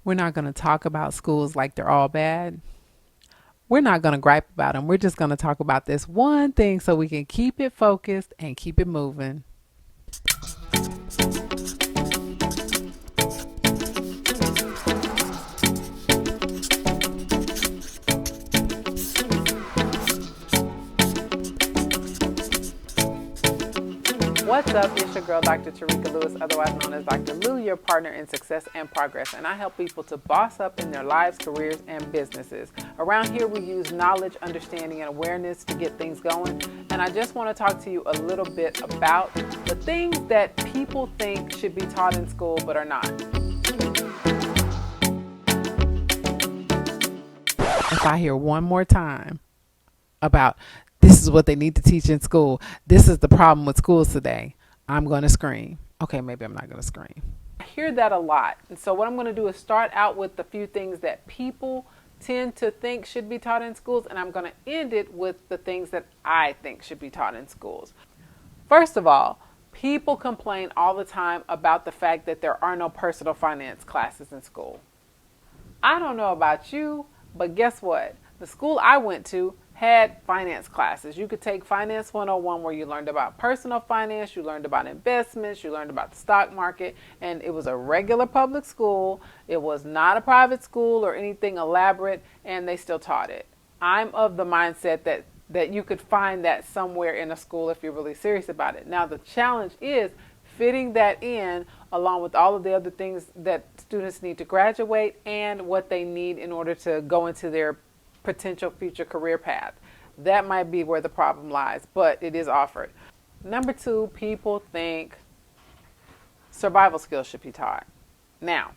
We're not going to talk about schools like they're all bad. We're not going to gripe about them. We're just going to talk about this one thing so we can keep it focused and keep it moving. What's up? It's your girl, Dr. Tureka Louis, otherwise known as Dr. Lou, your partner in success and progress. And I help people to boss up in their lives, careers, and businesses. Around here, we use knowledge, understanding, and awareness to get things going. And I just want to talk to you a little bit about the things that people think should be taught in school but are not. If I hear one more time about this is what they need to teach in school, this is the problem with schools today, I'm going to scream. Okay, maybe I'm not going to scream. I hear that a lot. And so what I'm going to do is start out with the few things that people tend to think should be taught in schools, and I'm going to end it with the things that I think should be taught in schools. First of all, people complain all the time about the fact that there are no personal finance classes in school. I don't know about you, but guess what? The school I went to had finance classes. You could take Finance 101 where you learned about personal finance, you learned about investments, you learned about the stock market, and it was a regular public school. It was not a private school or anything elaborate, and they still taught it. I'm of the mindset that you could find that somewhere in a school if you're really serious about it. Now, the challenge is fitting that in along with all of the other things that students need to graduate and what they need in order to go into their potential future career path. That might be where the problem lies, but it is offered. Number two, people think survival skills should be taught. Now,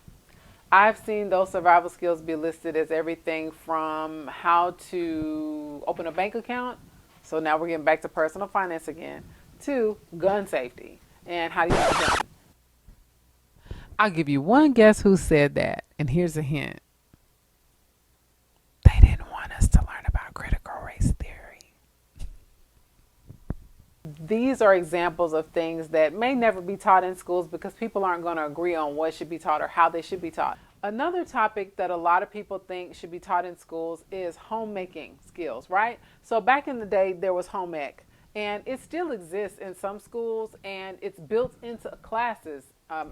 I've seen those survival skills be listed as everything from how to open a bank account, so now we're getting back to personal finance again, to gun safety and how to use a gun. I'll give you one guess who said that, and here's a hint. They didn't want us to learn about critical race theory. These are examples of things that may never be taught in schools because people aren't going to agree on what should be taught or how they should be taught. Another topic that a lot of people think should be taught in schools is homemaking skills, right? So back in the day, there was home ec, and it still exists in some schools, and it's built into classes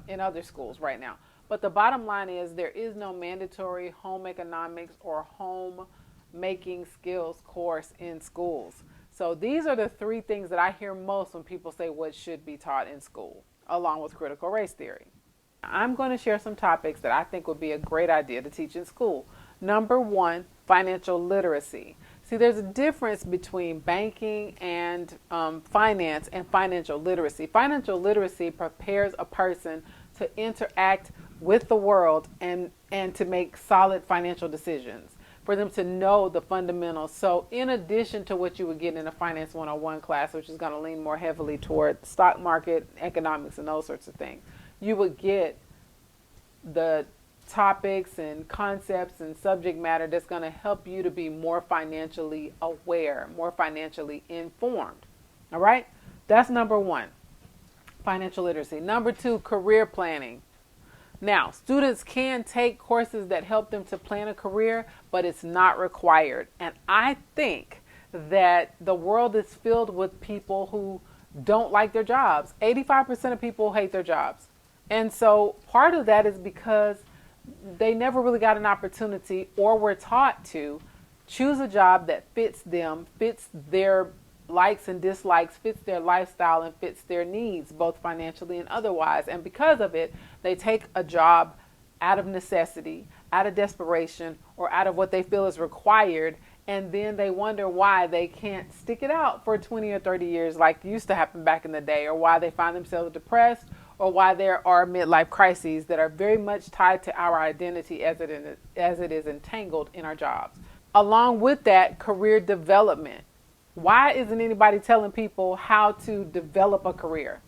in other schools right now. But the bottom line is there is no mandatory home economics or home making skills course in schools. So these are the three things that I hear most when people say what should be taught in school, along with critical race theory. I'm going to share some topics that I think would be a great idea to teach in school. Number one, financial literacy. See, there's a difference between banking and finance and financial literacy. Financial literacy prepares a person to interact with the world and to make solid financial decisions, for them to know the fundamentals. So in addition to what you would get in a Finance 101 class, which is going to lean more heavily toward the stock market, economics, and those sorts of things, you would get the topics and concepts and subject matter that's going to help you to be more financially aware, more financially informed. All right? That's number one, financial literacy. Number two, career planning. Now, students can take courses that help them to plan a career, but it's not required. And I think that the world is filled with people who don't like their jobs. 85% of people hate their jobs. And so part of that is because they never really got an opportunity or were taught to choose a job that fits them, fits their likes and dislikes, fits their lifestyle, and fits their needs, both financially and otherwise. And because of it, they take a job out of necessity, out of desperation, or out of what they feel is required, and then they wonder why they can't stick it out for 20 or 30 years like used to happen back in the day, or why they find themselves depressed, or why there are midlife crises that are very much tied to our identity as it is entangled in our jobs. Along with that, career development. Why isn't anybody telling people how to develop a career?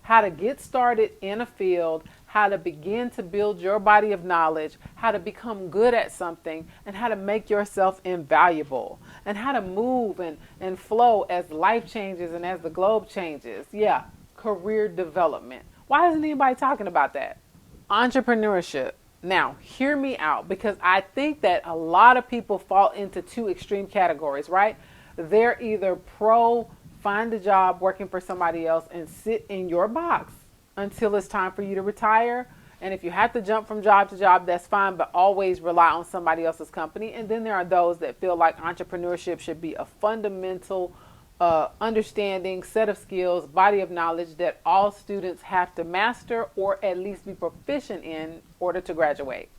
How to get started in a field, how to begin to build your body of knowledge, how to become good at something, and how to make yourself invaluable, and how to move and flow as life changes and as the globe changes. Career development. Why isn't anybody talking about that? Entrepreneurship. Now, hear me out, because I think that a lot of people fall into two extreme categories, right? They're either pro find a job working for somebody else and sit in your box until it's time for you to retire. And if you have to jump from job to job, that's fine, but always rely on somebody else's company. And then there are those that feel like entrepreneurship should be a fundamental understanding, set of skills, body of knowledge that all students have to master or at least be proficient in order to graduate.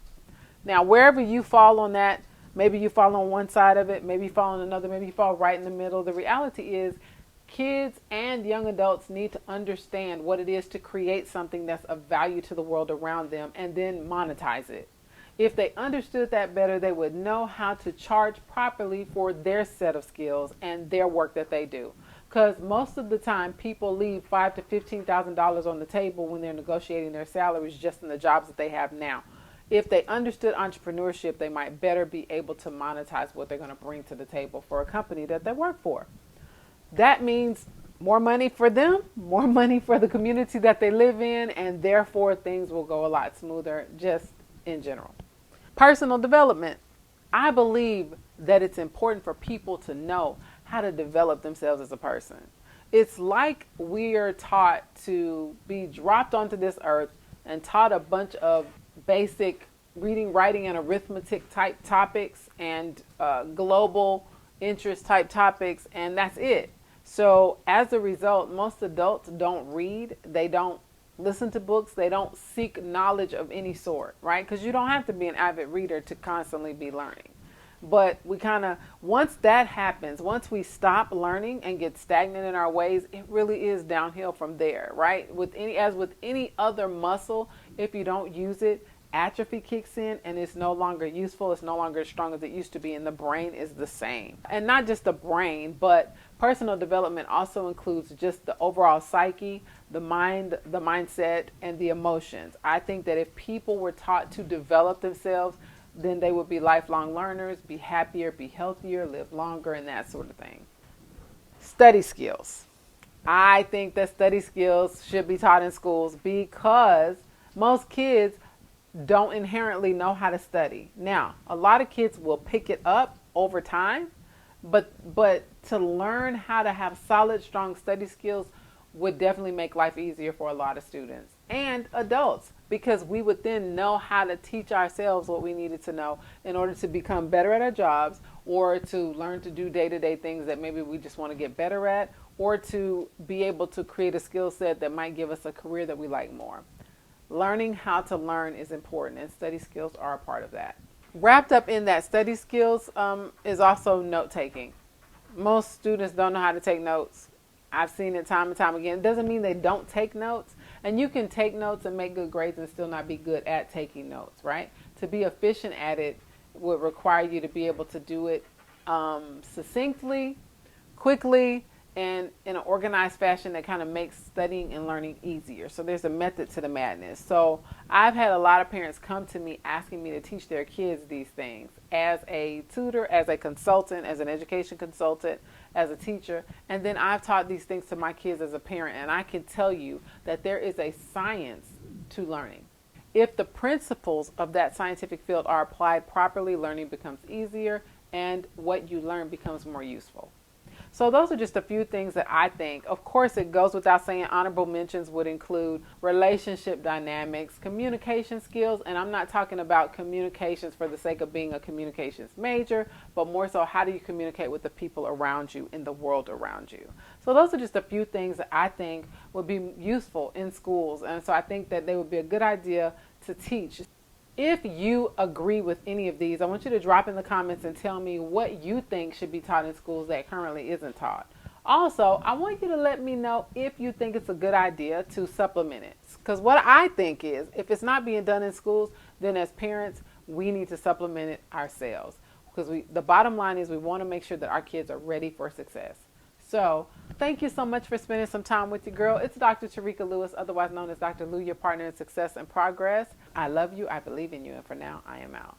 Now, wherever you fall on that, maybe you fall on one side of it, maybe you fall on another, maybe you fall right in the middle. The reality is kids and young adults need to understand what it is to create something that's of value to the world around them and then monetize it. If they understood that better, they would know how to charge properly for their set of skills and their work that they do. Because most of the time, people leave $5,000 to $15,000 on the table when they're negotiating their salaries just in the jobs that they have now. If they understood entrepreneurship, they might better be able to monetize what they're going to bring to the table for a company that they work for. That means more money for them, more money for the community that they live in, and therefore things will go a lot smoother just in general. Personal development. I believe that it's important for people to know how to develop themselves as a person. It's like we are taught to be dropped onto this earth and taught a bunch of basic reading, writing, and arithmetic type topics and global interest type topics, and that's it. So as a result, most adults don't read, they don't listen to books, they don't seek knowledge of any sort, right? Because you don't have to be an avid reader to constantly be learning. But we kind of, once that happens, once we stop learning and get stagnant in our ways, it really is downhill from there, right? As with any other muscle, if you don't use it, atrophy kicks in and it's no longer useful. It's no longer as strong as it used to be, and the brain is the same. And not just the brain, but personal development also includes just the overall psyche, the mind, the mindset, and the emotions. I think that if people were taught to develop themselves, then they would be lifelong learners, be happier, be healthier, live longer, and that sort of thing. Study skills. I think that study skills should be taught in schools because most kids don't inherently know how to study. Now, a lot of kids will pick it up over time, but to learn how to have solid, strong study skills would definitely make life easier for a lot of students and adults, because we would then know how to teach ourselves what we needed to know in order to become better at our jobs, or to learn to do day-to-day things that maybe we just want to get better at, or to be able to create a skill set that might give us a career that we like more. Learning how to learn is important, and study skills are a part of that. Wrapped up in that study skills is also note-taking. Most students don't know how to take notes. I've seen it time and time again. It doesn't mean they don't take notes. And you can take notes and make good grades and still not be good at taking notes, right? To be efficient at it would require you to be able to do it succinctly, quickly, and in an organized fashion that kind of makes studying and learning easier. So there's a method to the madness. So I've had a lot of parents come to me asking me to teach their kids these things as a tutor, as a consultant, as an education consultant, as a teacher. And then I've taught these things to my kids as a parent. And I can tell you that there is a science to learning. If the principles of that scientific field are applied properly, learning becomes easier and what you learn becomes more useful. So those are just a few things that I think. Of course, it goes without saying, honorable mentions would include relationship dynamics, communication skills, and I'm not talking about communications for the sake of being a communications major, but more so, how do you communicate with the people around you in the world around you? So those are just a few things that I think would be useful in schools, and so I think that they would be a good idea to teach. If you agree with any of these, I want you to drop in the comments and tell me what you think should be taught in schools that currently isn't taught. Also, I want you to let me know if you think it's a good idea to supplement it. Because what I think is, if it's not being done in schools, then as parents, we need to supplement it ourselves. Because the bottom line is we want to make sure that our kids are ready for success. So thank you so much for spending some time with your girl. It's Dr. Tureka Louis, otherwise known as Dr. Lou, your partner in success and progress. I love you. I believe in you. And for now, I am out.